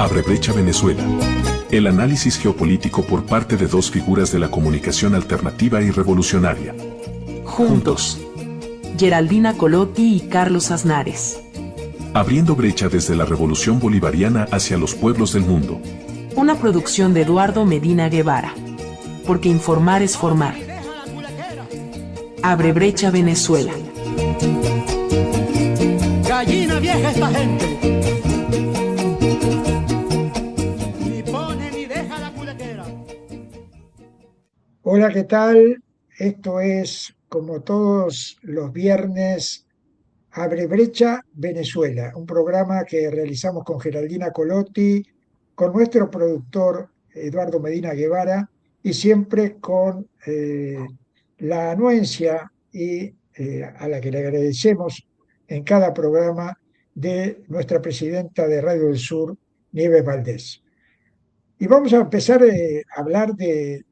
Abre Brecha Venezuela. El análisis geopolítico por parte de dos figuras de la comunicación alternativa y revolucionaria. Juntos. Geraldina Colotti y Carlos Aznares. Abriendo brecha desde la revolución bolivariana hacia los pueblos del mundo. Una producción de Eduardo Medina Guevara. Porque informar es formar. Abre Brecha Venezuela. Gallina vieja esta gente. Ni pone ni deja la culequera. Hola, ¿qué tal? Esto es, como todos los viernes, Abre Brecha Venezuela, un programa que realizamos con Geraldina Colotti, con nuestro productor Eduardo Medina Guevara y siempre con la anuencia y a la que le agradecemos en cada programa de nuestra presidenta de Radio del Sur, Nieves Valdés. Y vamos a empezar a hablar de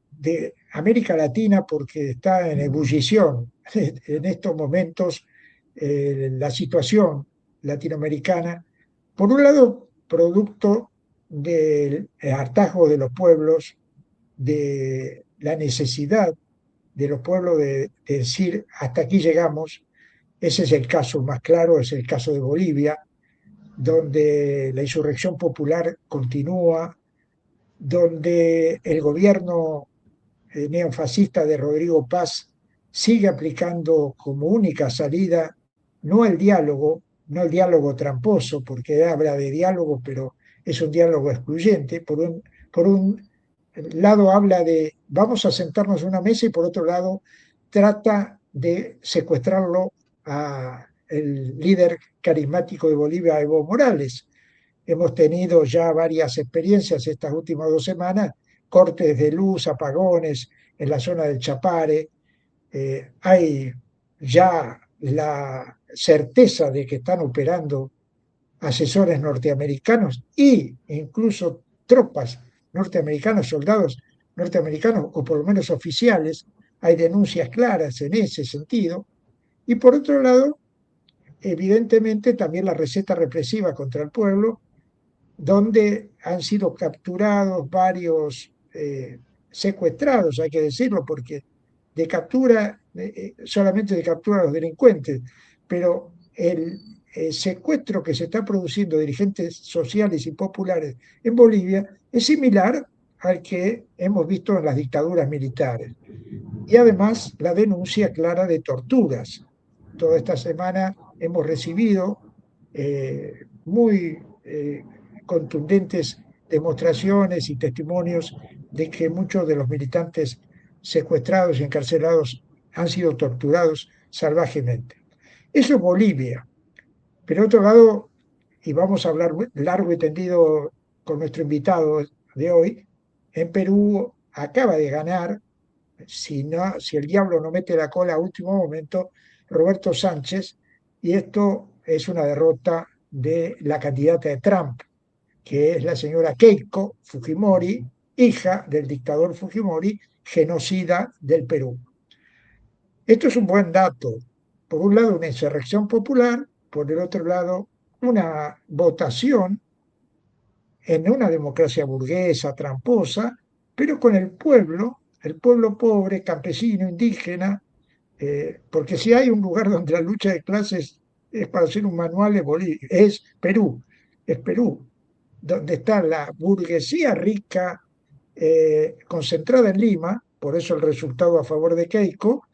América Latina porque está en ebullición en estos momentos la situación latinoamericana. Por un lado, producto del hartazgo de los pueblos, de la necesidad de los pueblos de decir hasta aquí llegamos. Ese es el caso más claro, es el caso de Bolivia, donde la insurrección popular continúa, donde el gobierno neofascista de Rodrigo Paz sigue aplicando como única salida no el diálogo, no el diálogo tramposo, porque habla de diálogo, pero es un diálogo excluyente. Por un lado habla de vamos a sentarnos en una mesa y por otro lado trata de secuestrarlo a el líder carismático de Bolivia, Evo Morales. Hemos tenido ya varias experiencias estas últimas 2 semanas, cortes de luz, apagones en la zona del Chapare. Hay ya la certeza de que están operando asesores norteamericanos e incluso tropas norteamericanas, soldados norteamericanos o por lo menos oficiales. Hay denuncias claras en ese sentido. Y por otro lado, evidentemente también la receta represiva contra el pueblo, donde han sido capturados varios secuestrados, hay que decirlo, porque de captura, solamente de captura a los delincuentes, pero el secuestro que se está produciendo de dirigentes sociales y populares en Bolivia es similar al que hemos visto en las dictaduras militares. Y además la denuncia clara de torturas. Toda esta semana hemos recibido muy contundentes demostraciones y testimonios de que muchos de los militantes secuestrados y encarcelados han sido torturados salvajemente. Eso es Bolivia. Pero otro lado, y vamos a hablar largo y tendido con nuestro invitado de hoy, en Perú acaba de ganar, si el diablo no mete la cola a último momento, Roberto Sánchez, y esto es una derrota de la candidata de Trump, que es la señora Keiko Fujimori, hija del dictador Fujimori, genocida del Perú. Esto es un buen dato. Por un lado, una insurrección popular, por el otro lado, una votación en una democracia burguesa, tramposa, pero con el pueblo pobre, campesino, indígena, porque si hay un lugar donde la lucha de clases es para hacer un manual de Bolivia, es Perú, donde está la burguesía rica concentrada en Lima, por eso el resultado a favor de Keiko,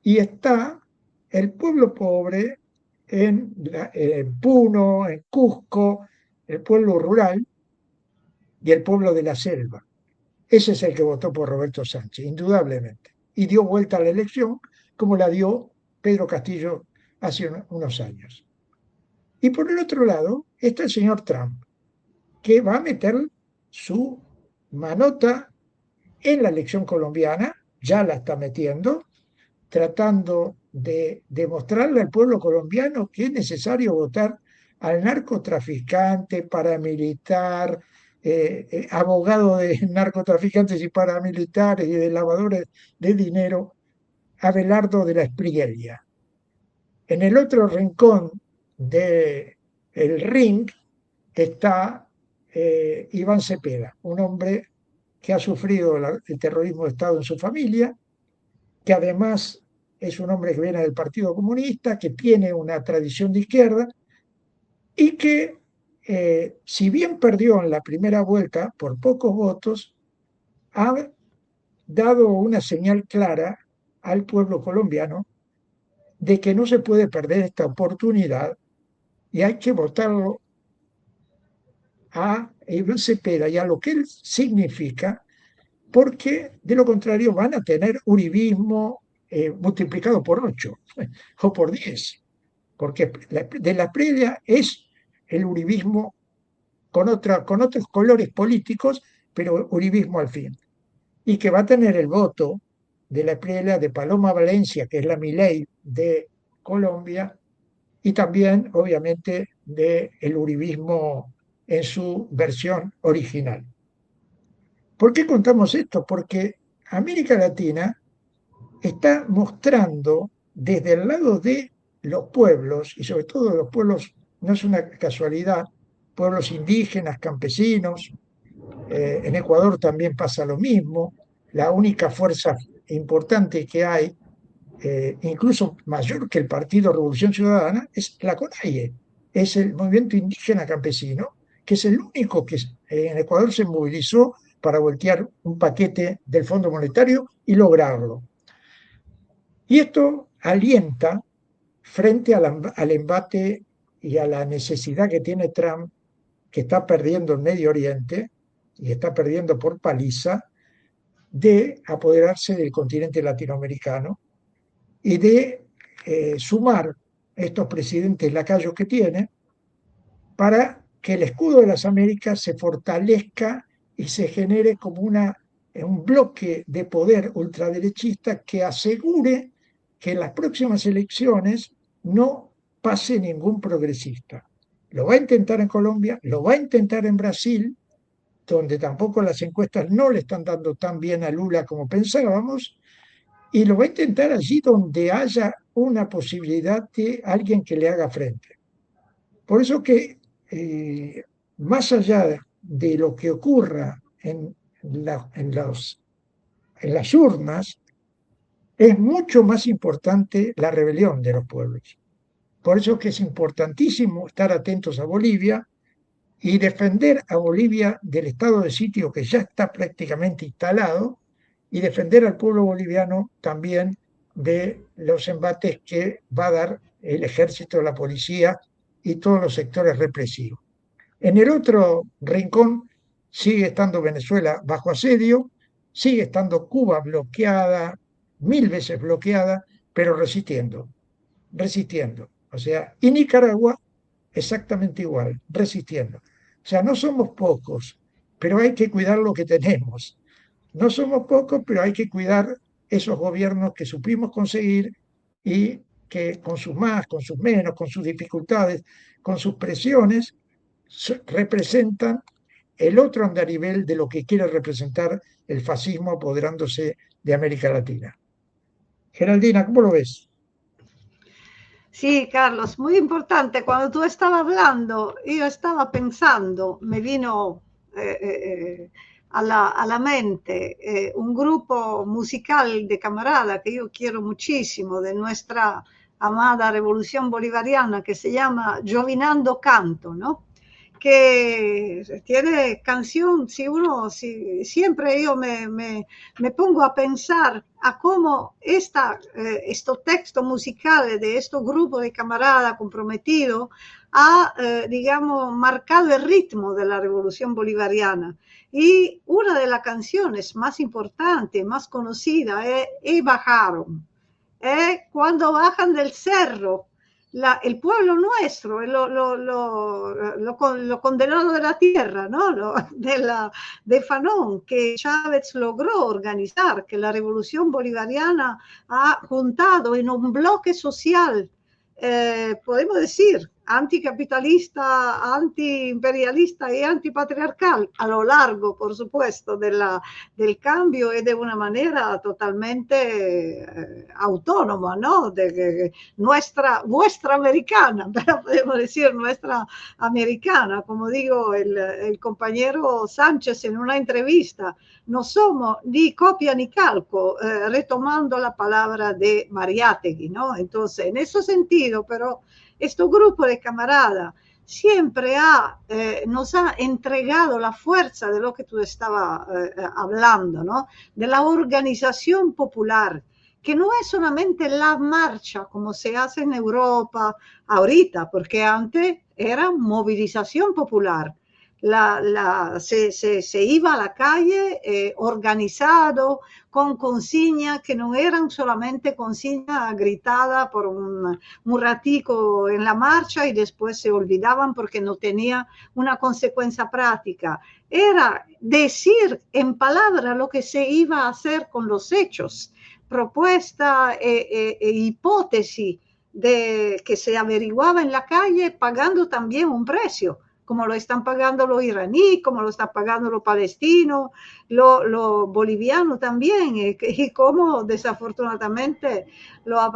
y está el pueblo pobre en Puno, en Cusco, el pueblo rural y el pueblo de la selva. Ese es el que votó por Roberto Sánchez, indudablemente. Y dio vuelta a la elección como la dio Pedro Castillo hace unos años. Y por el otro lado está el señor Trump, que va a meter su manota en la elección colombiana, ya la está metiendo, tratando de demostrarle al pueblo colombiano que es necesario votar al narcotraficante, paramilitar, abogado de narcotraficantes y paramilitares y de lavadores de dinero, Abelardo de la Espriella. En el otro rincón del ring está Iván Cepeda, un hombre que ha sufrido el terrorismo de Estado en su familia, que además es un hombre que viene del Partido Comunista, que tiene una tradición de izquierda y que, si bien perdió en la primera vuelta por pocos votos, ha dado una señal clara al pueblo colombiano de que no se puede perder esta oportunidad y hay que votarlo a Iván Cepeda y a lo que él significa, porque de lo contrario van a tener uribismo multiplicado por 8 o por 10, porque de la previa es el uribismo con otros colores políticos, pero uribismo al fin, y que va a tener el voto de la previa de Paloma Valencia, que es la Milei de Colombia, y también, obviamente, del uribismo en su versión original. ¿Por qué contamos esto? Porque América Latina está mostrando desde el lado de los pueblos, y sobre todo de los pueblos, no es una casualidad, pueblos indígenas, campesinos, en Ecuador también pasa lo mismo, la única fuerza importante que hay, incluso mayor que el Partido Revolución Ciudadana, es la CONAIE, es el movimiento indígena campesino, que es el único que en Ecuador se movilizó para voltear un paquete del Fondo Monetario y lograrlo. Y esto alienta frente al embate y a la necesidad que tiene Trump, que está perdiendo en Medio Oriente y está perdiendo por paliza, de apoderarse del continente latinoamericano y de sumar estos presidentes lacayos que tiene para que el escudo de las Américas se fortalezca y se genere como un bloque de poder ultraderechista que asegure que en las próximas elecciones no pase ningún progresista. Lo va a intentar en Colombia, lo va a intentar en Brasil, donde tampoco las encuestas no le están dando tan bien a Lula como pensábamos, y lo va a intentar allí donde haya una posibilidad de alguien que le haga frente. Por eso que, más allá de lo que ocurra en las urnas, es mucho más importante la rebelión de los pueblos. Por eso que es importantísimo estar atentos a Bolivia y defender a Bolivia del estado de sitio que ya está prácticamente instalado y defender al pueblo boliviano también de los embates que va a dar el ejército, la policía y todos los sectores represivos. En el otro rincón sigue estando Venezuela bajo asedio, sigue estando Cuba bloqueada, 1000 veces bloqueada, pero resistiendo, resistiendo. O sea, y Nicaragua exactamente igual, resistiendo. O sea, no somos pocos, pero hay que cuidar lo que tenemos. No somos pocos, pero hay que cuidar esos gobiernos que supimos conseguir y que con sus más, con sus menos, con sus dificultades, con sus presiones, representan el otro andarivel de lo que quiere representar el fascismo apoderándose de América Latina. Geraldina, ¿cómo lo ves? Sí, Carlos, muy importante. Cuando tú estabas hablando, yo estaba pensando, me vino a la mente un grupo musical de camarada que yo quiero muchísimo, de nuestra amada revolución bolivariana, que se llama Giovinando Canto, ¿no? Que tiene canción, siempre yo me pongo a pensar a cómo estos textos musicales de estos grupos de camaradas comprometidos ha, digamos, marcado el ritmo de la revolución bolivariana. Y una de las canciones más importantes, más conocidas, es Y bajaron. Cuando bajan del cerro, el pueblo nuestro, lo condenado de la tierra, ¿no? de Fanon, que Chávez logró organizar, que la revolución bolivariana ha juntado en un bloque social, podemos decir, anticapitalista, antiimperialista y antipatriarcal a lo largo, por supuesto, del cambio y de una manera totalmente autónoma, ¿no? Vuestra americana, pero podemos decir nuestra americana, como digo el compañero Sánchez en una entrevista, no somos ni copia ni calco, retomando la palabra de Mariátegui, ¿no? Entonces, en ese sentido, pero este grupo de camaradas siempre nos ha entregado la fuerza de lo que tú estabas hablando, ¿no? De la organización popular, que no es solamente la marcha como se hace en Europa ahorita, porque antes era movilización popular. Se iba a la calle organizado, con consignas que no eran solamente consignas gritadas por un ratico en la marcha y después se olvidaban porque no tenía una consecuencia práctica. Era decir en palabras lo que se iba a hacer con los hechos, propuesta hipótesis de que se averiguaba en la calle pagando también un precio, como lo están pagando los iraníes, como lo están pagando los palestinos, los bolivianos también, y como desafortunadamente lo han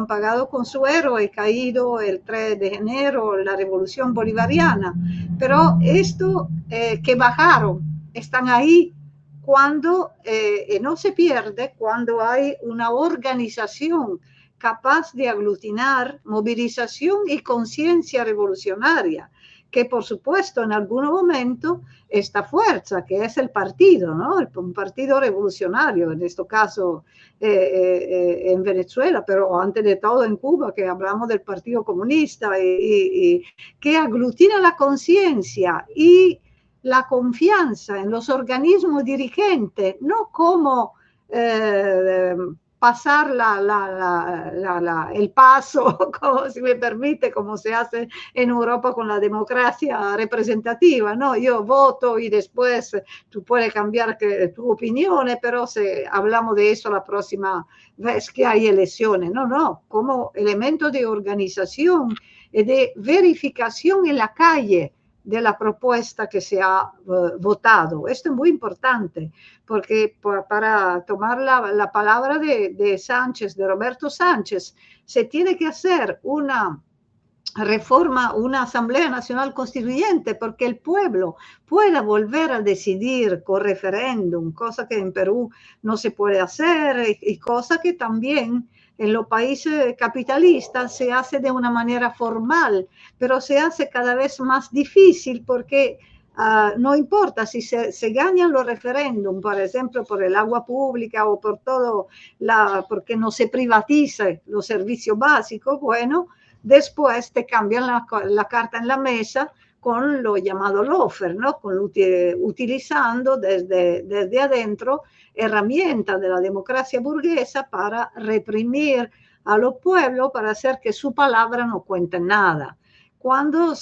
pagado con su héroe caído el 3 de enero, la revolución bolivariana. Pero esto que bajaron, están ahí cuando no se pierde, cuando hay una organización capaz de aglutinar movilización y conciencia revolucionaria, que por supuesto en algún momento esta fuerza, que es el partido, ¿no? Un partido revolucionario, en este caso en Venezuela, pero antes de todo en Cuba, que hablamos del Partido Comunista, y que aglutina la conciencia y la confianza en los organismos dirigentes, no como pasar el paso, como, si me permite, como se hace en Europa con la democracia representativa, ¿no? Yo voto y después tú puedes cambiar tu opinión, pero hablamos de eso la próxima vez que hay elecciones. No, como elemento de organización y de verificación en la calle de la propuesta que se ha votado. Esto es muy importante, porque para tomar la palabra de Sánchez, de Roberto Sánchez, se tiene que hacer una reforma, una Asamblea Nacional Constituyente, porque el pueblo pueda volver a decidir con referéndum, cosa que en Perú no se puede hacer, y cosa que también en los países capitalistas se hace de una manera formal, pero se hace cada vez más difícil porque no importa si se ganan los referéndums, por ejemplo, por el agua pública o por todo, porque no se privatice los servicios básicos, bueno, después te cambian la carta en la mesa con lo llamado lawfare, ¿no? Utilizando desde adentro herramientas de la democracia burguesa para reprimir a los pueblos, para hacer que su palabra no cuente nada. Cuando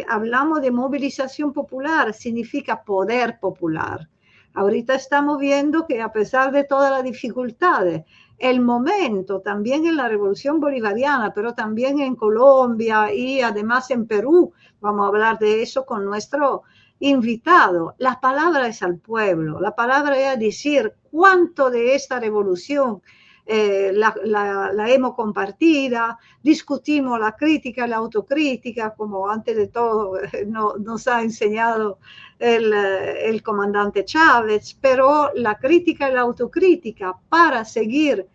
hablamos de movilización popular, significa poder popular. Ahorita estamos viendo que a pesar de todas las dificultades, el momento también en la revolución bolivariana, pero también en Colombia y además en Perú, vamos a hablar de eso con nuestro invitado, la palabra es al pueblo, la palabra es a decir cuánto de esta revolución la hemos compartida, discutimos la crítica y la autocrítica, como antes de todo nos ha enseñado el comandante Chávez, pero la crítica y la autocrítica para seguir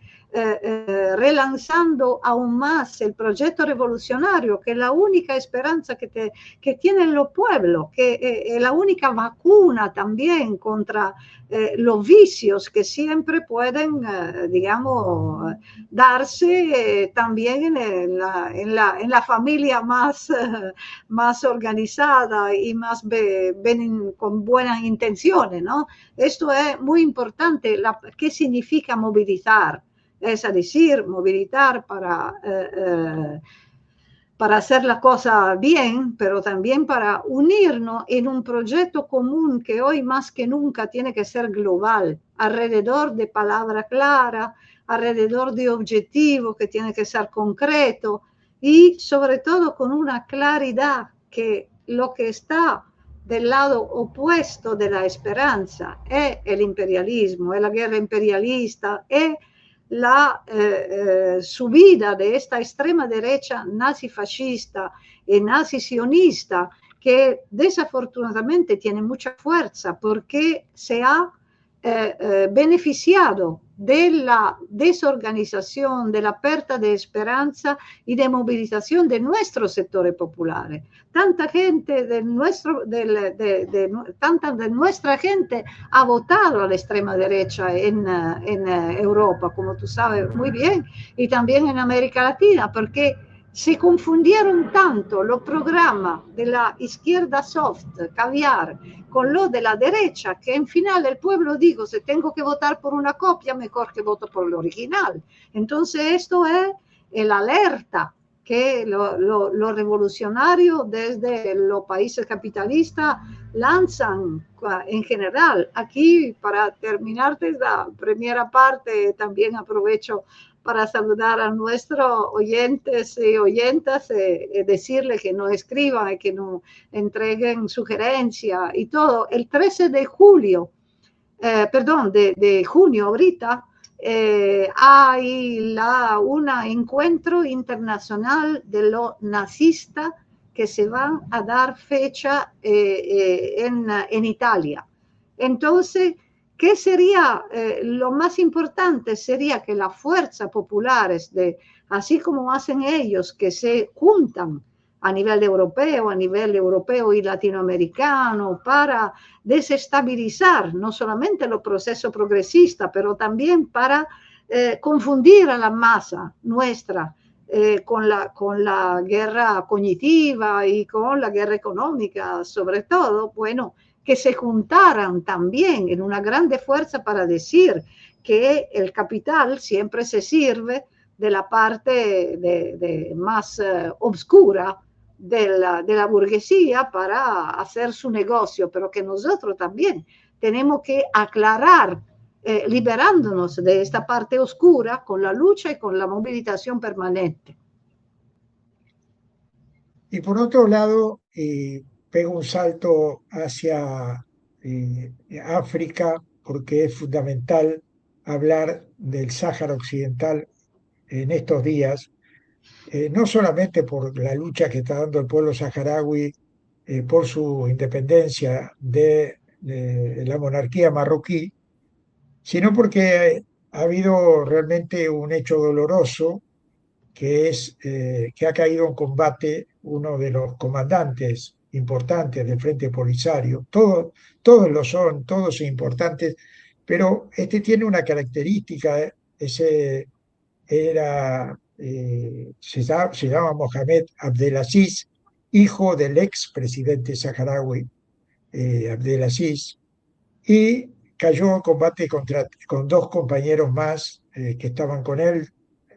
relanzando aún más el proyecto revolucionario, que es la única esperanza que tienen los pueblos, que es la única vacuna también contra los vicios que siempre pueden, digamos, darse también en la familia más organizada y más con buenas intenciones, ¿no? Esto es muy importante. ¿Qué significa movilizar? Es decir, movilizar para hacer la cosa bien, pero también para unirnos en un proyecto común que hoy más que nunca tiene que ser global, alrededor de palabra clara, alrededor de objetivos que tienen que ser concretos, y sobre todo con una claridad que lo que está del lado opuesto de la esperanza è el imperialismo, è la guerra imperialista, è la subida de esta extrema derecha nazifascista y nazi-sionista que desafortunadamente tiene mucha fuerza porque se ha beneficiado de la desorganización, de la pérdida de esperanza y de movilización de nuestros sectores populares. Tanta gente tanta de nuestra gente ha votado a la extrema derecha en Europa, como tú sabes muy bien, y también en América Latina, porque se confundieron tanto los programas de la izquierda soft, caviar, con lo de la derecha, que en final el pueblo dijo, si tengo que votar por una copia, mejor que voto por el original. Entonces esto es el alerta que los revolucionarios desde los países capitalistas lanzan en general. Aquí, para terminar la primera parte, también aprovecho para saludar a nuestros oyentes y oyentas, decirles que nos escriban y que nos entreguen sugerencias y todo. El 13 de julio, de junio ahorita, hay un encuentro internacional de los nazistas que se van a dar fecha en Italia. Entonces, ¿qué sería lo más importante? Sería que las fuerzas populares, así como hacen ellos, que se juntan a nivel europeo y latinoamericano para desestabilizar no solamente los procesos progresistas, pero también para confundir a la masa nuestra con la guerra cognitiva y con la guerra económica, sobre todo, bueno, que se juntaran también en una grande fuerza para decir que el capital siempre se sirve de la parte más oscura de la burguesía para hacer su negocio, pero que nosotros también tenemos que aclarar, liberándonos de esta parte oscura con la lucha y con la movilización permanente. Y por otro lado, pego un salto hacia África, porque es fundamental hablar del Sáhara Occidental en estos días, no solamente por la lucha que está dando el pueblo saharaui por su independencia de la monarquía marroquí, sino porque ha habido realmente un hecho doloroso, que es que ha caído en combate uno de los comandantes importantes del Frente Polisario. Todos lo son, todos son importantes, pero este tiene una característica, ese era, se llama Mohamed Abdelaziz, hijo del ex presidente saharaui Abdelaziz, y cayó en combate con dos compañeros más que estaban con él,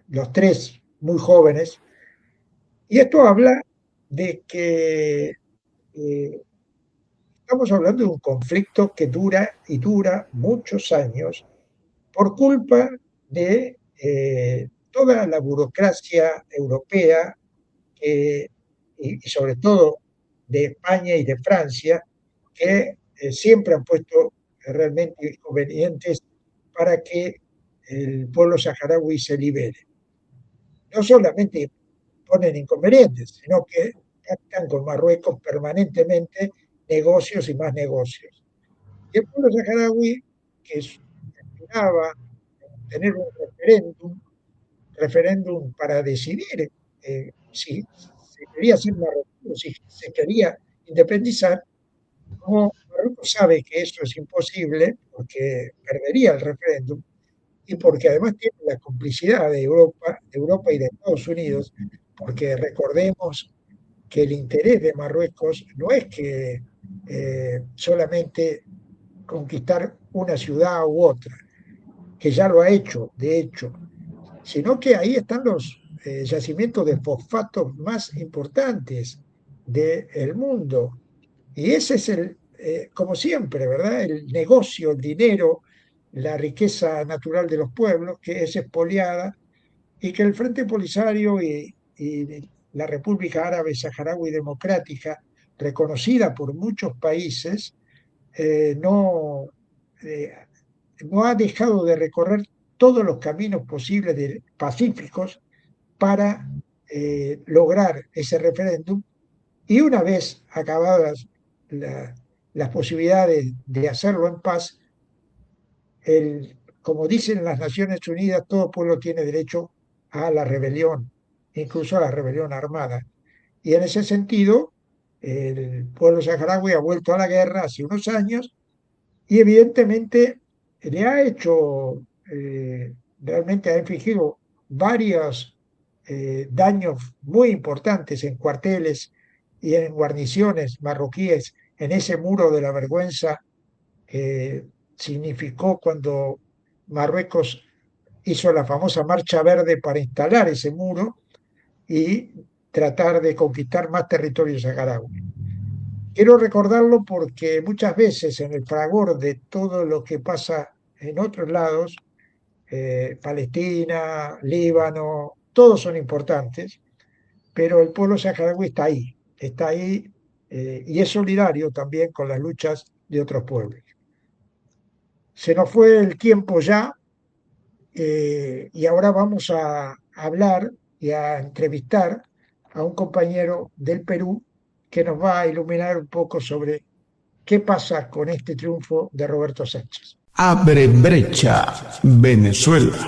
los tres muy jóvenes, y esto habla de que estamos hablando de un conflicto que dura y dura muchos años por culpa de toda la burocracia europea y sobre todo de España y de Francia, que siempre han puesto realmente inconvenientes para que el pueblo saharaui se libere. No solamente ponen inconvenientes, sino que pactan con Marruecos permanentemente negocios y más negocios. Y el pueblo saharaui, que aspiraba a tener un referéndum para decidir si se quería ser marroquí o si se quería independizar, como Marruecos sabe que eso es imposible porque perdería el referéndum, y porque además tiene la complicidad de Europa y de Estados Unidos, porque recordemos que el interés de Marruecos no es que solamente conquistar una ciudad u otra, que ya lo ha hecho, de hecho, sino que ahí están los yacimientos de fosfatos más importantes del mundo. Y ese es como siempre, ¿verdad? El negocio, el dinero, la riqueza natural de los pueblos, que es expoliada y que el Frente Polisario y y la República Árabe Saharaui Democrática, reconocida por muchos países, no, eh, no ha dejado de recorrer todos los caminos posibles pacíficos para lograr ese referéndum. Y una vez acabadas las posibilidades de hacerlo en paz, como dicen las Naciones Unidas, todo pueblo tiene derecho a la rebelión, incluso a la rebelión armada. Y en ese sentido, el pueblo saharaui ha vuelto a la guerra hace unos años y evidentemente le ha hecho, realmente ha infligido varios daños muy importantes en cuarteles y en guarniciones marroquíes, en ese muro de la vergüenza que significó cuando Marruecos hizo la famosa Marcha Verde para instalar ese muro y tratar de conquistar más territorio saharaui. Quiero recordarlo porque muchas veces en el fragor de todo lo que pasa en otros lados, Palestina, Líbano, todos son importantes, pero el pueblo saharaui está ahí y es solidario también con las luchas de otros pueblos. Se nos fue el tiempo ya y ahora vamos a hablar y a entrevistar a un compañero del Perú que nos va a iluminar un poco sobre qué pasa con este triunfo de Roberto Sánchez. Abre brecha, Venezuela.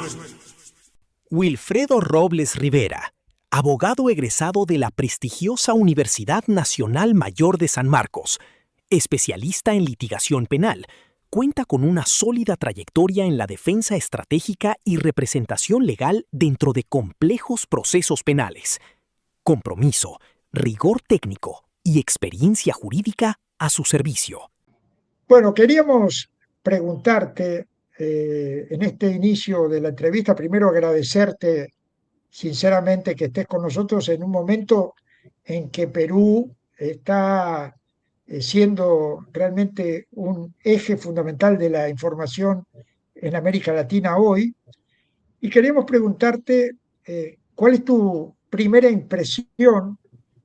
Wilfredo Robles Rivera, abogado egresado de la prestigiosa Universidad Nacional Mayor de San Marcos, especialista en litigación penal, cuenta con una sólida trayectoria en la defensa estratégica y representación legal dentro de complejos procesos penales. Compromiso, rigor técnico y experiencia jurídica a su servicio. Bueno, queríamos preguntarte en este inicio de la entrevista, primero agradecerte sinceramente que estés con nosotros en un momento en que Perú está siendo realmente un eje fundamental de la información en América Latina hoy. Y queríamos preguntarte cuál es tu primera impresión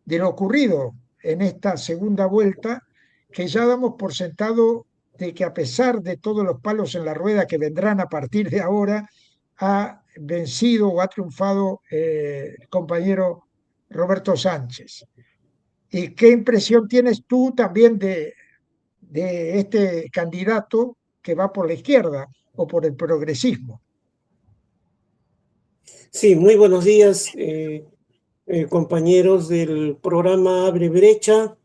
de lo ocurrido en esta segunda vuelta, que ya damos por sentado de que a pesar de todos los palos en la rueda que vendrán a partir de ahora, ha vencido o ha triunfado el compañero Roberto Sánchez. ¿Y qué impresión tienes tú también de este candidato que va por la izquierda o por el progresismo? Sí, muy buenos días, compañeros del programa Abre Brecha.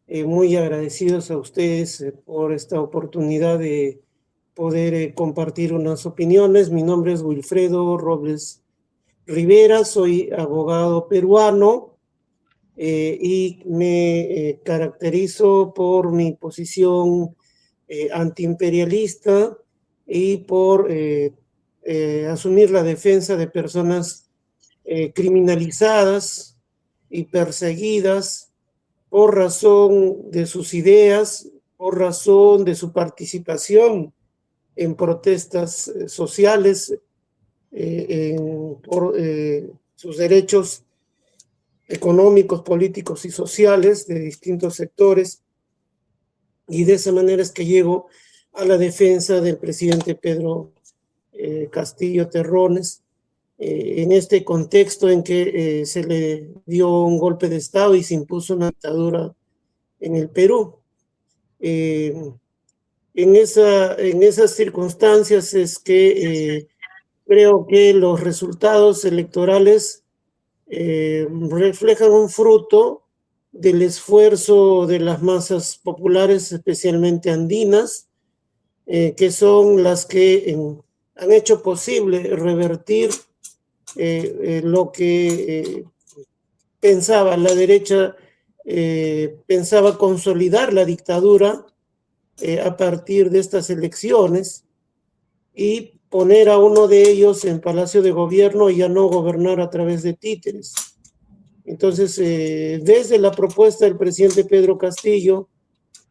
Muy agradecidos a ustedes por esta oportunidad de poder compartir unas opiniones. Mi nombre es Wilfredo Robles Rivera, soy abogado peruano y me caracterizo por mi posición antiimperialista y por asumir la defensa de personas criminalizadas y perseguidas por razón de sus ideas, por razón de su participación en protestas sociales, por sus derechos económicos, políticos y sociales de distintos sectores. Y de esa manera es que llego a la defensa del presidente Pedro Castillo Terrones, en este contexto en que se le dio un golpe de Estado y se impuso una dictadura en el Perú. En esas circunstancias es que creo que los resultados electorales reflejan un fruto del esfuerzo de las masas populares, especialmente andinas, que son las que han hecho posible revertir lo que pensaba la derecha, pensaba consolidar la dictadura a partir de estas elecciones y poner a uno de ellos en Palacio de Gobierno y ya no gobernar a través de títeres. Entonces, desde la propuesta del presidente Pedro Castillo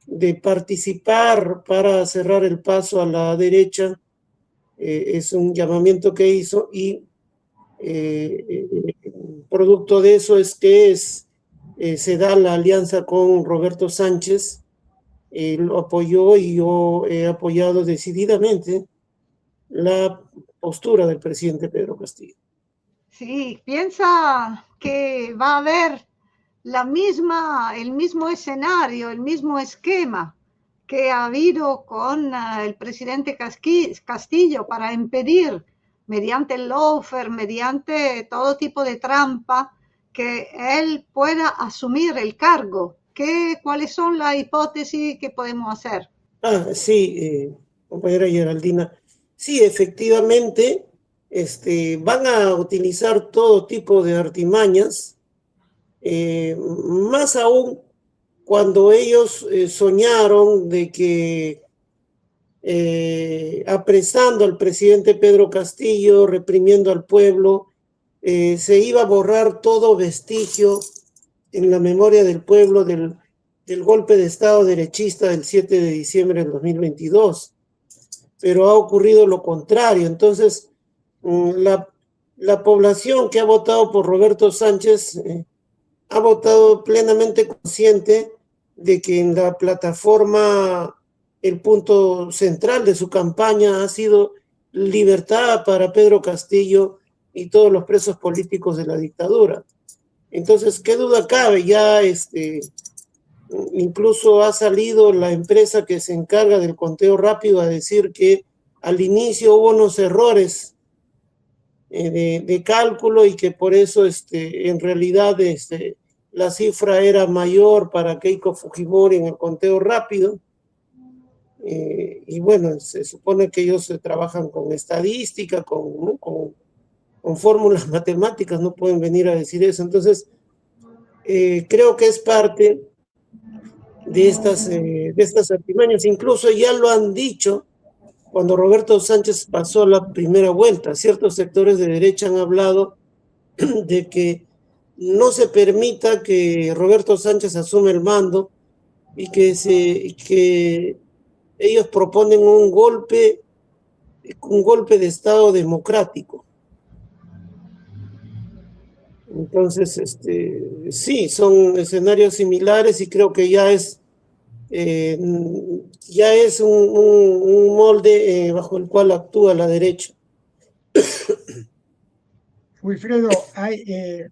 de participar para cerrar el paso a la derecha, es un llamamiento que hizo y producto de eso es que se da la alianza con Roberto Sánchez, lo apoyó y yo he apoyado decididamente la postura del presidente Pedro Castillo. Sí, piensa que va a haber el mismo escenario, el mismo esquema que ha habido con el presidente Castillo para impedir, mediante el lawfare, mediante todo tipo de trampa, que él pueda asumir el cargo. ¿Cuáles son las hipótesis que podemos hacer? Sí, compañera Geraldina. Sí, efectivamente, van a utilizar todo tipo de artimañas, más aún cuando ellos soñaron de que apresando al presidente Pedro Castillo, reprimiendo al pueblo, se iba a borrar todo vestigio en la memoria del pueblo del golpe de Estado derechista del 7 de diciembre del 2022. Pero ha ocurrido lo contrario. Entonces, la población que ha votado por Roberto Sánchez ha votado plenamente consciente de que en la plataforma el punto central de su campaña ha sido libertad para Pedro Castillo y todos los presos políticos de la dictadura. Entonces, ¿qué duda cabe? Ya incluso ha salido la empresa que se encarga del conteo rápido a decir que al inicio hubo unos errores de cálculo y que por eso en realidad la cifra era mayor para Keiko Fujimori en el conteo rápido. Y bueno, se supone que ellos trabajan con estadística, con fórmulas matemáticas, no pueden venir a decir eso. Entonces, creo que es parte de estas artimañas. Incluso ya lo han dicho cuando Roberto Sánchez pasó la primera vuelta. Ciertos sectores de derecha han hablado de que no se permita que Roberto Sánchez asuma el mando y que ellos proponen un golpe de Estado democrático. Entonces, sí, son escenarios similares y creo que ya es un molde bajo el cual actúa la derecha. Wilfredo,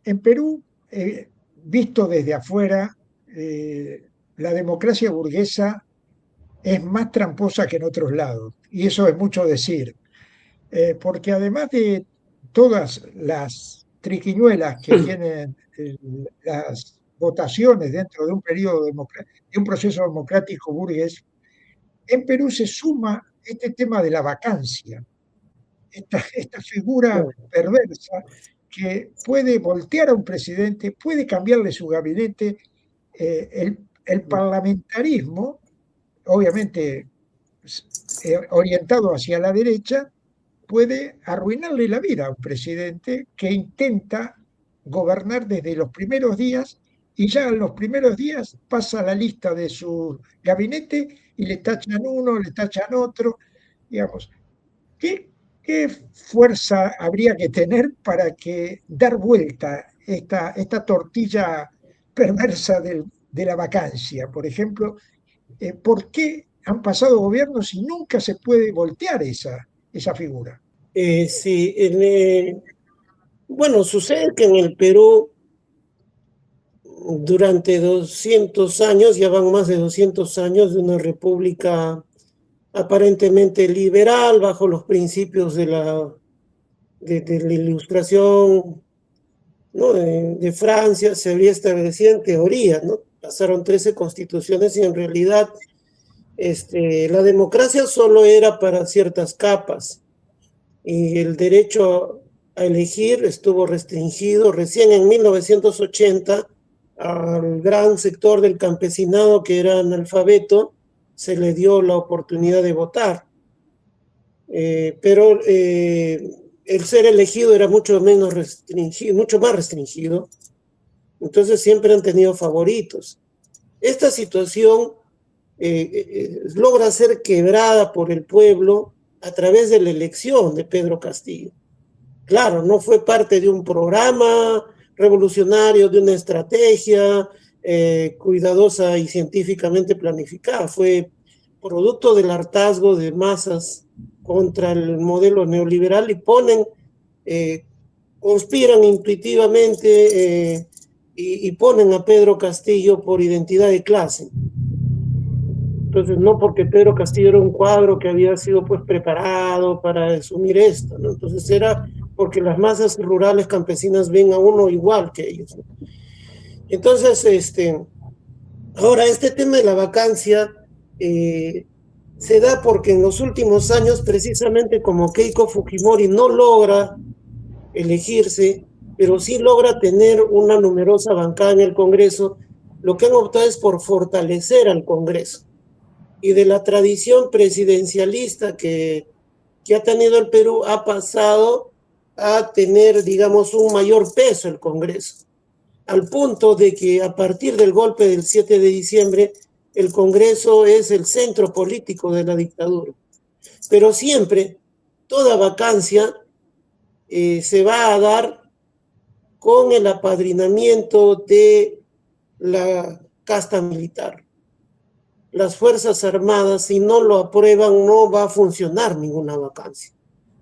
en Perú, visto desde afuera, la democracia burguesa es más tramposa que en otros lados, y eso es mucho decir, porque además de todas las triquiñuelas que tienen las votaciones dentro de un periodo de un proceso democrático burgués, en Perú se suma este tema de la vacancia, esta figura perversa que puede voltear a un presidente, puede cambiarle su gabinete. El parlamentarismo, obviamente orientado hacia la derecha, puede arruinarle la vida a un presidente que intenta gobernar desde los primeros días y ya en los primeros días pasa la lista de su gabinete y le tachan uno, le tachan otro, digamos. ¿Qué fuerza habría que tener para dar vuelta esta tortilla perversa de la vacancia? Por ejemplo, ¿por qué han pasado gobiernos y nunca se puede voltear esa figura? Sí, bueno, sucede que en el Perú durante 200 años, ya van más de 200 años de una república aparentemente liberal, bajo los principios de la Ilustración, ¿no? de Francia, se habría establecido en teoría, ¿no? Pasaron 13 constituciones y en realidad la democracia solo era para ciertas capas y el derecho a elegir estuvo restringido. Recién en 1980 al gran sector del campesinado que era analfabeto se le dio la oportunidad de votar, pero el ser elegido era mucho más restringido, entonces siempre han tenido favoritos. Esta situación logra ser quebrada por el pueblo a través de la elección de Pedro Castillo. Claro, no fue parte de un programa, revolucionario, de una estrategia cuidadosa y científicamente planificada. Fue producto del hartazgo de masas contra el modelo neoliberal y conspiran intuitivamente y ponen a Pedro Castillo por identidad de clase. Entonces, no porque Pedro Castillo era un cuadro que había sido pues preparado para asumir esto, ¿no? Entonces era porque las masas rurales campesinas ven a uno igual que ellos, ¿no? Entonces, ahora este tema de la vacancia se da porque en los últimos años, precisamente como Keiko Fujimori no logra elegirse, pero sí logra tener una numerosa bancada en el Congreso, lo que han optado es por fortalecer al Congreso. Y de la tradición presidencialista que ha tenido el Perú, ha pasado a tener, digamos, un mayor peso el Congreso, al punto de que a partir del golpe del 7 de diciembre, el Congreso es el centro político de la dictadura. Pero siempre, toda vacancia se va a dar con el apadrinamiento de la casta militar. Las Fuerzas Armadas, si no lo aprueban, no va a funcionar ninguna vacancia.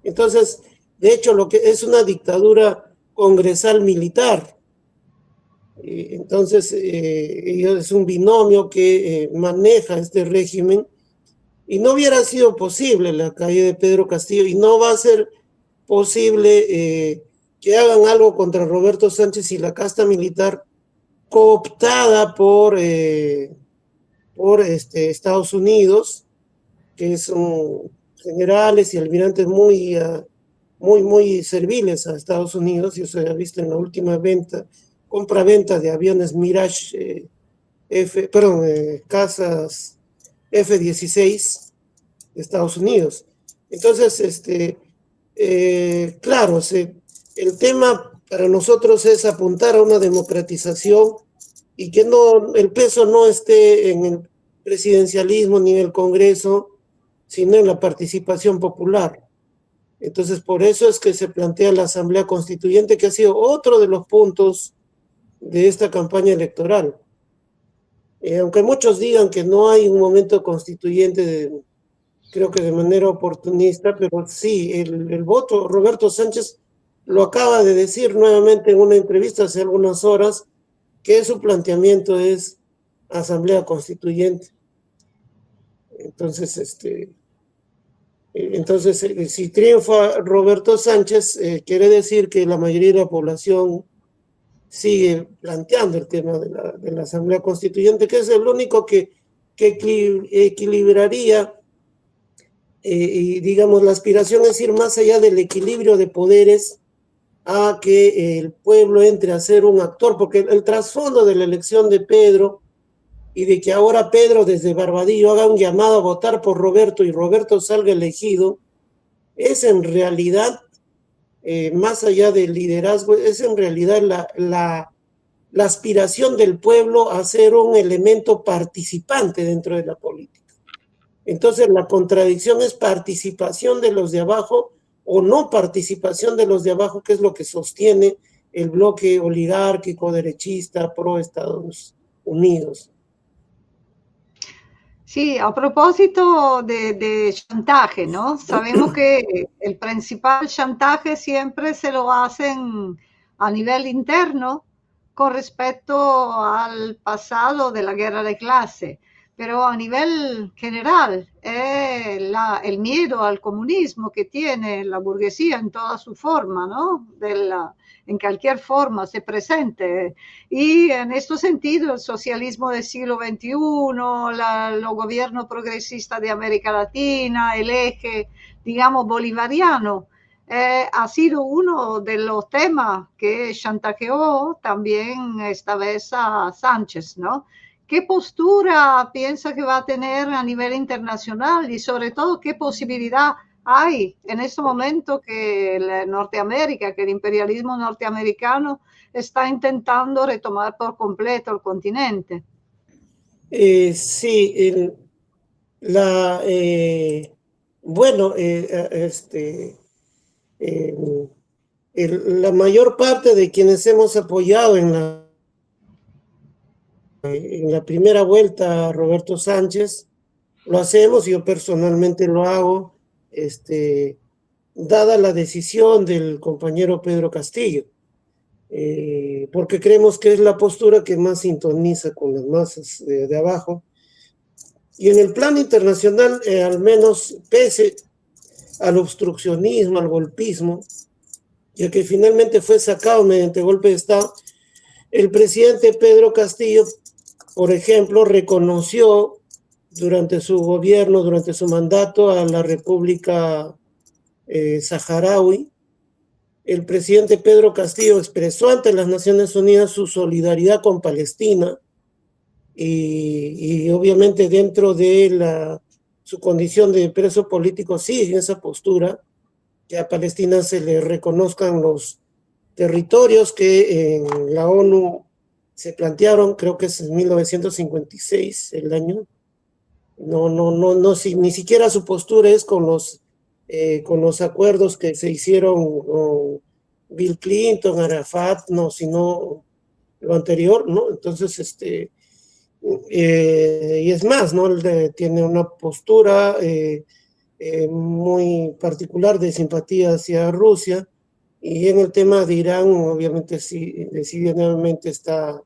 Entonces, de hecho, lo que es una dictadura congresal militar. Entonces, es un binomio que maneja este régimen, y no hubiera sido posible la caída de Pedro Castillo, y no va a ser posible que hagan algo contra Roberto Sánchez y la casta militar cooptada por Estados Unidos, que son generales y almirantes muy serviles a Estados Unidos, y eso se ha visto en la última compra-venta de aviones Mirage, casas F-16 de Estados Unidos. Entonces, claro, el tema para nosotros es apuntar a una democratización y que el peso no esté en el presidencialismo ni en el Congreso, sino en la participación popular. Entonces, por eso es que se plantea la Asamblea Constituyente, que ha sido otro de los puntos de esta campaña electoral. Aunque muchos digan que no hay un momento constituyente, creo que de manera oportunista, pero sí, el voto, Roberto Sánchez lo acaba de decir nuevamente en una entrevista hace algunas horas, que su planteamiento es Asamblea Constituyente. Entonces, si triunfa Roberto Sánchez, quiere decir que la mayoría de la población sigue planteando el tema de la Asamblea Constituyente, que es el único que equilibraría, y digamos, la aspiración es ir más allá del equilibrio de poderes a que el pueblo entre a ser un actor, porque el trasfondo de la elección de Pedro y de que ahora Pedro desde Barbadillo haga un llamado a votar por Roberto y Roberto salga elegido, es en realidad, más allá del liderazgo, es en realidad la aspiración del pueblo a ser un elemento participante dentro de la política. Entonces la contradicción es participación de los de abajo o no participación de los de abajo, que es lo que sostiene el bloque oligárquico derechista pro Estados Unidos. Sí, a propósito de chantaje, ¿no? Sabemos que el principal chantaje siempre se lo hacen a nivel interno con respecto al pasado de la guerra de clase, pero a nivel general, el miedo al comunismo que tiene la burguesía en toda su forma, ¿no? En cualquier forma se presente. Y en este sentido, el socialismo del siglo XXI, los gobiernos progresistas de América Latina, el eje, digamos, bolivariano, ha sido uno de los temas que chantajeó también esta vez a Sánchez, ¿no? ¿Qué postura piensa que va a tener a nivel internacional y sobre todo qué posibilidad hay en este momento que Norteamérica, que el imperialismo norteamericano está intentando retomar por completo el continente? Sí, la mayor parte de quienes hemos apoyado en la primera vuelta a Roberto Sánchez, lo hacemos, yo personalmente lo hago, dada la decisión del compañero Pedro Castillo, porque creemos que es la postura que más sintoniza con las masas de abajo. Y en el plano internacional, al menos pese al obstruccionismo, al golpismo, ya que finalmente fue sacado mediante golpe de Estado, el presidente Pedro Castillo, por ejemplo, reconoció durante su gobierno, durante su mandato, a la República Saharaui. El presidente Pedro Castillo expresó ante las Naciones Unidas su solidaridad con Palestina y obviamente dentro de su condición de preso político sigue en esa postura, que a Palestina se le reconozcan los territorios que en la ONU se plantearon, creo que es en 1956 el año. No, ni siquiera su postura es con los acuerdos que se hicieron con Bill Clinton, Arafat, no, sino lo anterior, ¿no? Entonces, y es más, ¿no? Él tiene una postura muy particular de simpatía hacia Rusia, y en el tema de Irán, obviamente, sí, decididamente está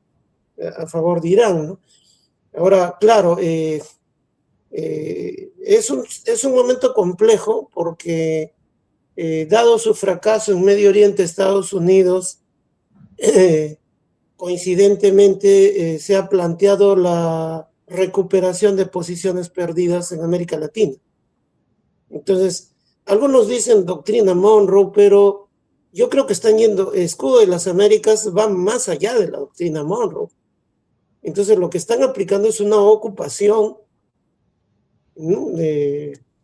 a favor de Irán, ¿no? Ahora, claro, es un momento complejo porque, dado su fracaso en Medio Oriente, Estados Unidos, coincidentemente, se ha planteado la recuperación de posiciones perdidas en América Latina. Entonces, algunos dicen doctrina Monroe, pero yo creo que están yendo, Escudo de las Américas va más allá de la doctrina Monroe. Entonces, lo que están aplicando es una ocupación, ¿no?,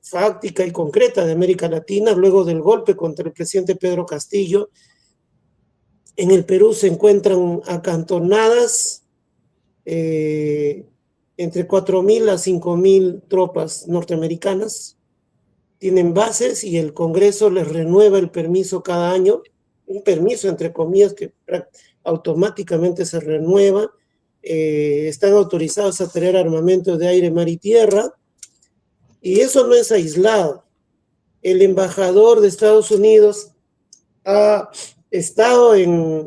fáctica y concreta de América Latina luego del golpe contra el presidente Pedro Castillo. En el Perú se encuentran acantonadas entre 4.000 a 5.000 tropas norteamericanas. Tienen bases y el Congreso les renueva el permiso cada año, un permiso entre comillas que automáticamente se renueva. Están autorizados a traer armamento de aire, mar y tierra, y eso no es aislado. El embajador de Estados Unidos ha estado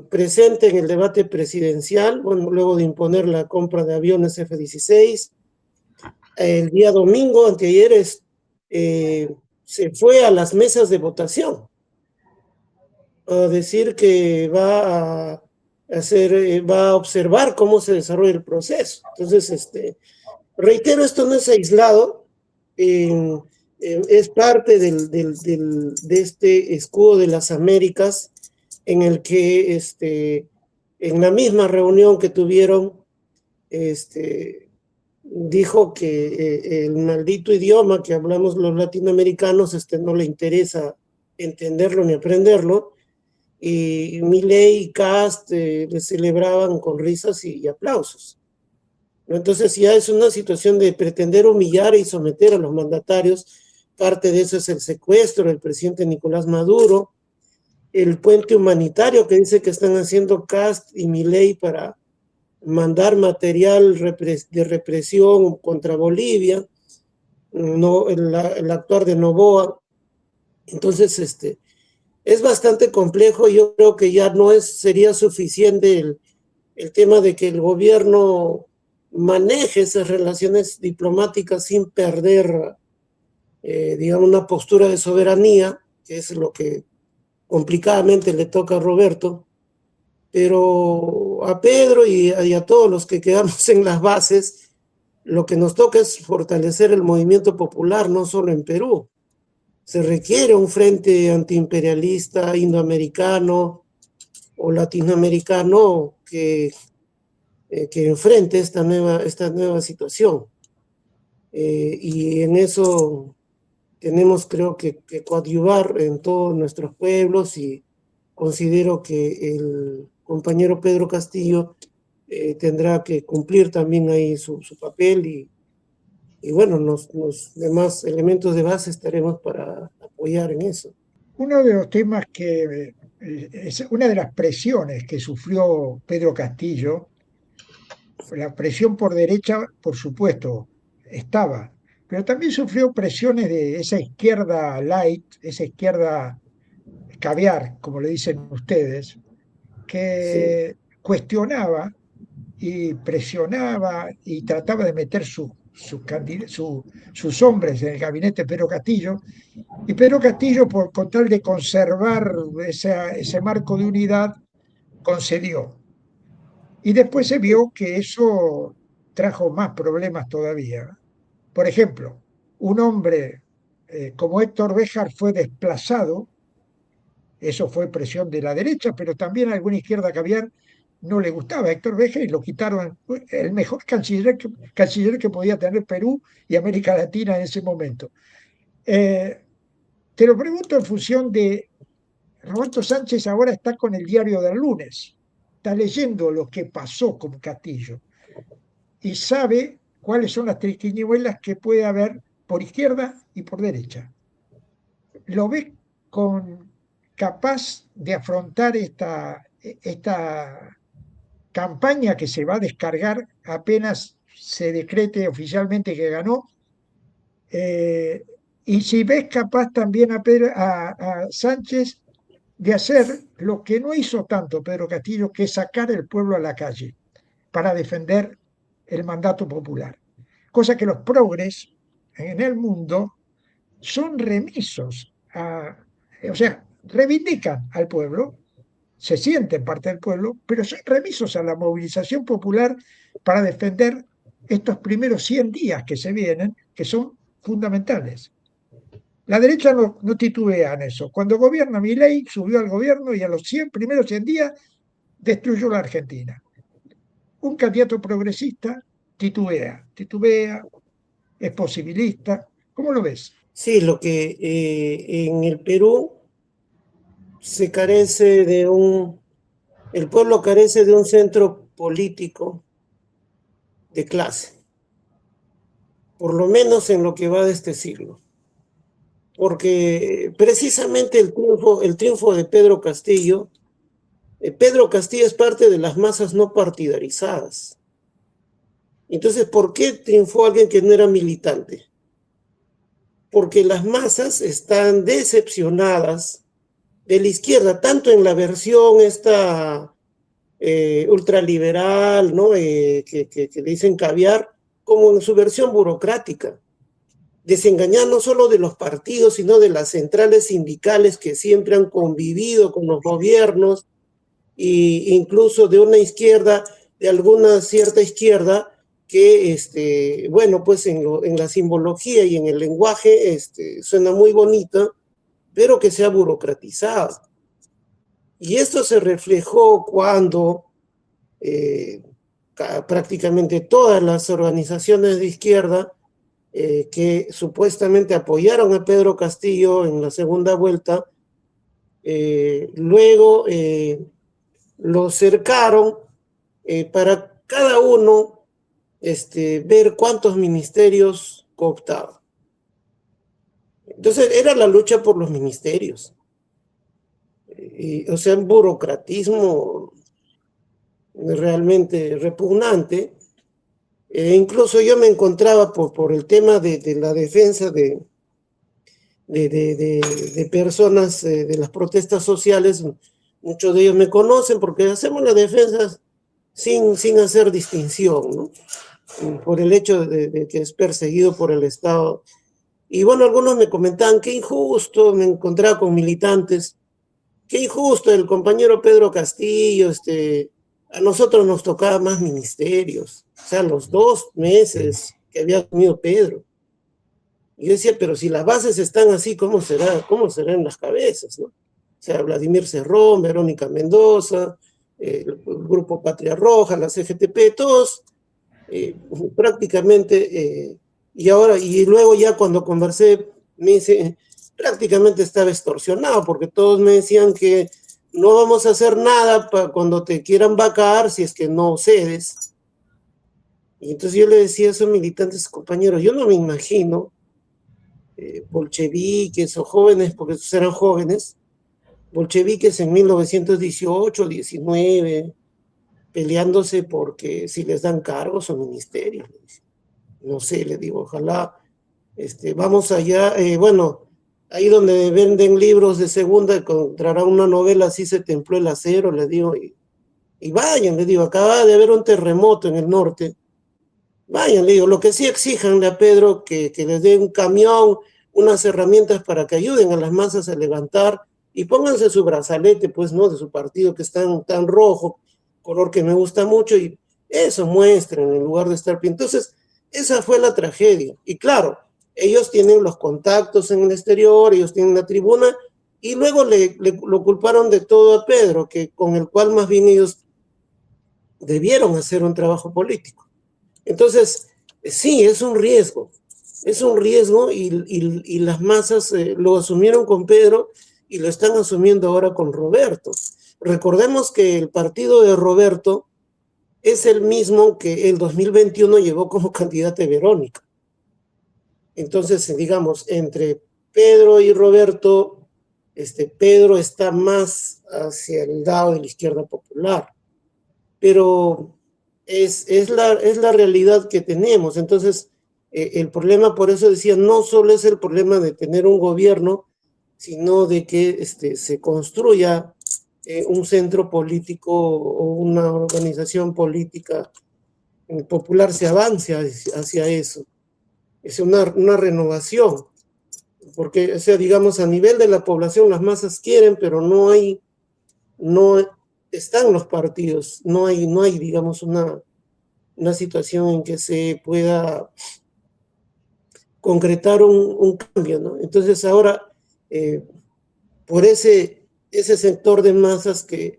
presente en el debate presidencial, bueno, luego de imponer la compra de aviones F-16. El día domingo, anteayer, se fue a las mesas de votación a decir que va a observar cómo se desarrolla el proceso. Entonces, reitero, esto no es aislado, es parte de este escudo de las Américas, en el que en la misma reunión que tuvieron, dijo que el maldito idioma que hablamos los latinoamericanos no le interesa entenderlo ni aprenderlo, y Milei y Kast le celebraban con risas y aplausos. Entonces ya es una situación de pretender humillar y someter a los mandatarios. Parte de eso es el secuestro del presidente Nicolás Maduro, el puente humanitario que dice que están haciendo Kast y Milei para mandar material de represión contra Bolivia, no, el actuar de Noboa. Entonces, es bastante complejo. Yo creo que ya no sería suficiente el tema de que el gobierno maneje esas relaciones diplomáticas sin perder, digamos, una postura de soberanía, que es lo que complicadamente le toca a Roberto, pero a Pedro y a todos los que quedamos en las bases, lo que nos toca es fortalecer el movimiento popular, no solo en Perú. Se requiere un frente antiimperialista indoamericano o latinoamericano que enfrente esta nueva situación. Y en eso tenemos, creo que coadyuvar en todos nuestros pueblos, y considero que el compañero Pedro Castillo tendrá que cumplir también ahí su papel, y bueno, los demás elementos de base estaremos para apoyar en eso. Uno de los temas que es una de las presiones que sufrió Pedro Castillo. La presión por derecha, por supuesto, estaba, pero también sufrió presiones de esa izquierda light, esa izquierda caviar, como le dicen ustedes, Sí. que cuestionaba y presionaba y trataba de meter sus hombres en el gabinete de Pedro Castillo. Y Pedro Castillo, con tal de conservar ese marco de unidad, concedió. Y después se vio que eso trajo más problemas todavía. Por ejemplo, un hombre como Héctor Béjar fue desplazado, eso fue presión de la derecha, pero también a alguna izquierda caviar no le gustaba a Héctor Béjar y lo quitaron, el mejor canciller que podía tener Perú y América Latina en ese momento. Te lo pregunto en función de Roberto Sánchez ahora está con el diario del lunes, está leyendo lo que pasó con Castillo y sabe cuáles son las triquiñuelas que puede haber por izquierda y por derecha. Lo ve con capaz de afrontar esta campaña que se va a descargar apenas se decrete oficialmente que ganó. Y si ves capaz también a Sánchez de hacer lo que no hizo tanto Pedro Castillo, que es sacar el pueblo a la calle para defender el mandato popular. Cosa que los progres en el mundo son remisos, o sea, reivindican al pueblo, se sienten parte del pueblo, pero son remisos a la movilización popular para defender estos primeros 100 días que se vienen, que son fundamentales. La derecha no titubea en eso. Cuando gobierna Milei, subió al gobierno y a los primeros 100 días destruyó la Argentina. Un candidato progresista titubea, es posibilista. ¿Cómo lo ves? Sí, lo que en el Perú se carece de el pueblo carece de un centro político de clase, por lo menos en lo que va de este siglo. Porque precisamente el triunfo de Pedro Castillo es parte de las masas no partidarizadas. Entonces, ¿por qué triunfó alguien que no era militante? Porque las masas están decepcionadas de la izquierda, tanto en la versión esta ultraliberal, ¿no? Que dicen caviar, como en su versión burocrática. Desengañar no solo de los partidos, sino de las centrales sindicales que siempre han convivido con los gobiernos, e incluso de una izquierda, de alguna cierta izquierda, que, bueno, pues en la simbología y en el lenguaje suena muy bonita, pero que sea burocratizada. Y esto se reflejó cuando prácticamente todas las organizaciones de izquierda que supuestamente apoyaron a Pedro Castillo en la segunda vuelta, luego lo cercaron para cada uno ver cuántos ministerios cooptaba. Entonces era la lucha por los ministerios. O sea, un burocratismo realmente repugnante. Incluso yo me encontraba por el tema de la defensa de personas de las protestas sociales. Muchos de ellos me conocen porque hacemos la defensa sin hacer distinción, ¿no? Por el hecho de que es perseguido por el Estado. Y bueno, algunos me comentaban, qué injusto, me encontraba con militantes, qué injusto el compañero Pedro Castillo, a nosotros nos tocaba más ministerios, o sea, los 2 meses que había asumido Pedro. Y yo decía, pero si las bases están así, ¿cómo serán las cabezas, ¿no? O sea, Vladimir Cerrón, Verónica Mendoza, el Grupo Patria Roja, la CGTP, todos prácticamente, y luego ya cuando conversé, me dice, prácticamente estaba extorsionado, porque todos me decían que no vamos a hacer nada cuando te quieran vacar si es que no cedes. Y entonces yo le decía a esos militantes, compañeros, yo no me imagino bolcheviques o jóvenes, porque esos eran jóvenes, bolcheviques en 1918, 19, peleándose porque si les dan cargos o ministerios. No sé, le digo, ojalá, vamos allá, bueno, ahí donde venden libros de segunda, encontrarán una novela, Así se templó el acero, le digo, y vayan, le digo, acaba de haber un terremoto en el norte, vayan, le digo, lo que sí exijanle a Pedro que les dé un camión, unas herramientas para que ayuden a las masas a levantar y pónganse su brazalete, pues, ¿no? De su partido que es tan rojo, color que me gusta mucho, y eso muestren en lugar de estar... Entonces, esa fue la tragedia. Y claro, ellos tienen los contactos en el exterior, ellos tienen la tribuna, y luego lo culparon de todo a Pedro, con el cual más bien ellos debieron hacer un trabajo político. Entonces, sí, es un riesgo y las masas lo asumieron con Pedro y lo están asumiendo ahora con Roberto. Recordemos que el partido de Roberto es el mismo que el 2021 llevó como candidata Verónica. Entonces, digamos, entre Pedro y Roberto, Pedro está más hacia el lado de la izquierda popular, pero es la realidad que tenemos. Entonces, el problema, por eso decía, no solo es el problema de tener un gobierno, sino de que se construya un centro político o una organización política popular, se avance hacia eso. Es una renovación, porque, o sea, digamos, a nivel de la población las masas quieren, pero no están los partidos, no hay digamos, una situación en que se pueda concretar un cambio, ¿no? Entonces ahora, por ese sector de masas que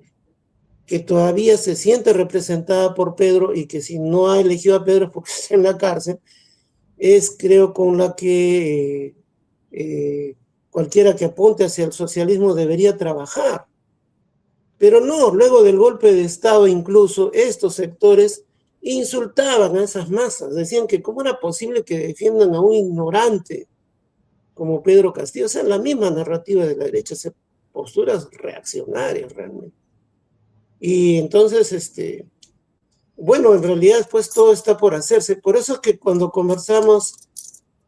todavía se siente representada por Pedro y que si no ha elegido a Pedro porque está en la cárcel, es creo con la que cualquiera que apunte hacia el socialismo debería trabajar. Pero no, luego del golpe de Estado incluso estos sectores insultaban a esas masas, decían que cómo era posible que defiendan a un ignorante como Pedro Castillo. O sea, la misma narrativa de la derecha, posturas reaccionarias realmente. Y entonces, bueno, en realidad después todo está por hacerse. Por eso es que cuando conversamos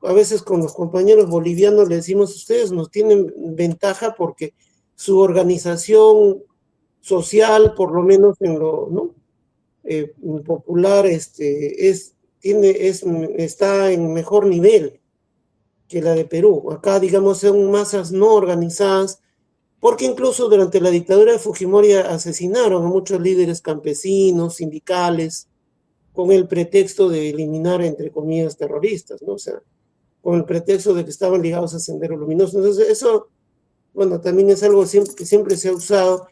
a veces con los compañeros bolivianos, le decimos, ustedes nos tienen ventaja porque su organización social, por lo menos en lo, ¿no? Popular, está en mejor nivel que la de Perú. Acá, digamos, son masas no organizadas, porque incluso durante la dictadura de Fujimori asesinaron a muchos líderes campesinos, sindicales, con el pretexto de eliminar, entre comillas, terroristas, ¿no? O sea, con el pretexto de que estaban ligados a Sendero Luminoso. Entonces, eso, bueno, también es algo que siempre se ha usado.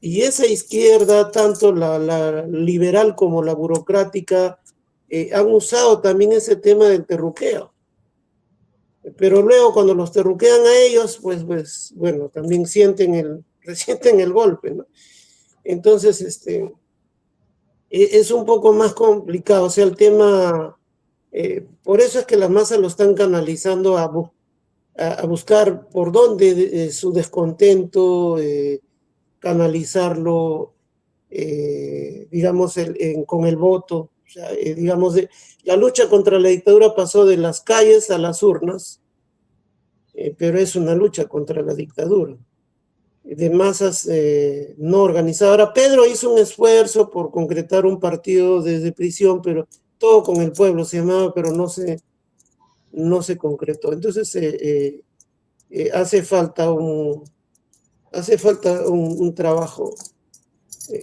Y esa izquierda, tanto la liberal como la burocrática, han usado también ese tema del terruqueo. Pero luego cuando los terruquean a ellos, pues bueno, también resienten el golpe, ¿no? Entonces, es un poco más complicado. O sea, el tema, por eso es que las masas lo están canalizando a buscar por dónde su descontento, canalizarlo, digamos, con el voto. O sea, digamos, la lucha contra la dictadura pasó de las calles a las urnas, pero es una lucha contra la dictadura, de masas no organizadas. Ahora, Pedro hizo un esfuerzo por concretar un partido desde prisión, pero todo con el pueblo se llamaba, pero no se concretó. Entonces, hace falta un trabajo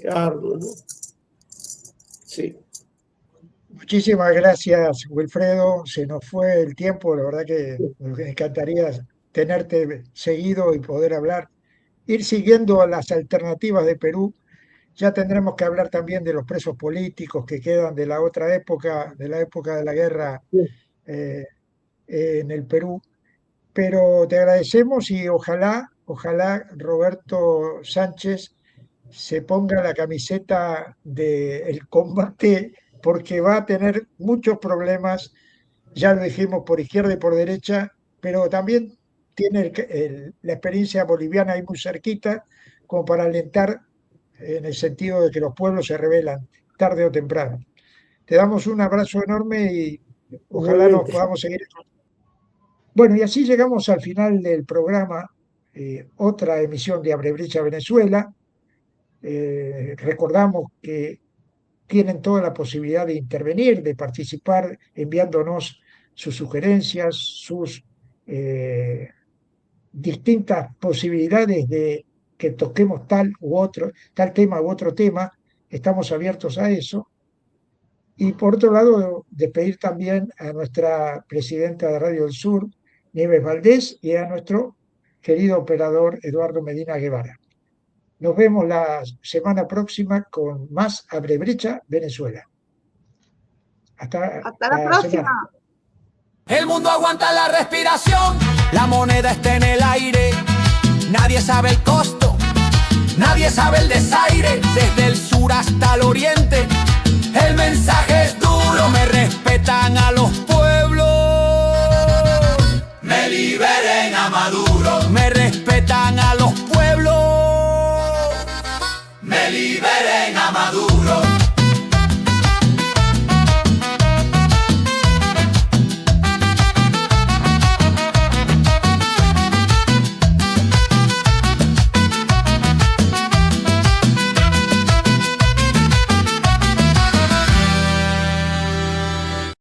arduo, ¿no? Sí. Muchísimas gracias, Wilfredo. Se nos fue el tiempo, la verdad que nos encantaría tenerte seguido y poder hablar. Ir siguiendo a las alternativas de Perú. Ya tendremos que hablar también de los presos políticos que quedan de la otra época, de la época de la guerra en el Perú. Pero te agradecemos y ojalá Roberto Sánchez se ponga la camiseta del combate porque va a tener muchos problemas, ya lo dijimos, por izquierda y por derecha, pero también tiene la experiencia boliviana ahí muy cerquita, como para alentar en el sentido de que los pueblos se rebelan tarde o temprano. Te damos un abrazo enorme y ojalá nos Igualmente. podamos seguir. Bueno, y así llegamos al final del programa, otra emisión de Abre Brecha Venezuela. Recordamos que tienen toda la posibilidad de intervenir, de participar, enviándonos sus sugerencias, sus distintas posibilidades de que toquemos tal tema u otro tema. Estamos abiertos a eso. Y por otro lado, despedir también a nuestra presidenta de Radio del Sur, Nieves Valdés, y a nuestro querido operador Eduardo Medina Guevara. Nos vemos la semana próxima con más Abre Brecha Venezuela. Hasta la próxima. semana. El mundo aguanta la respiración, la moneda está en el aire. Nadie sabe el costo, nadie sabe el desaire. Desde el sur hasta el oriente, el mensaje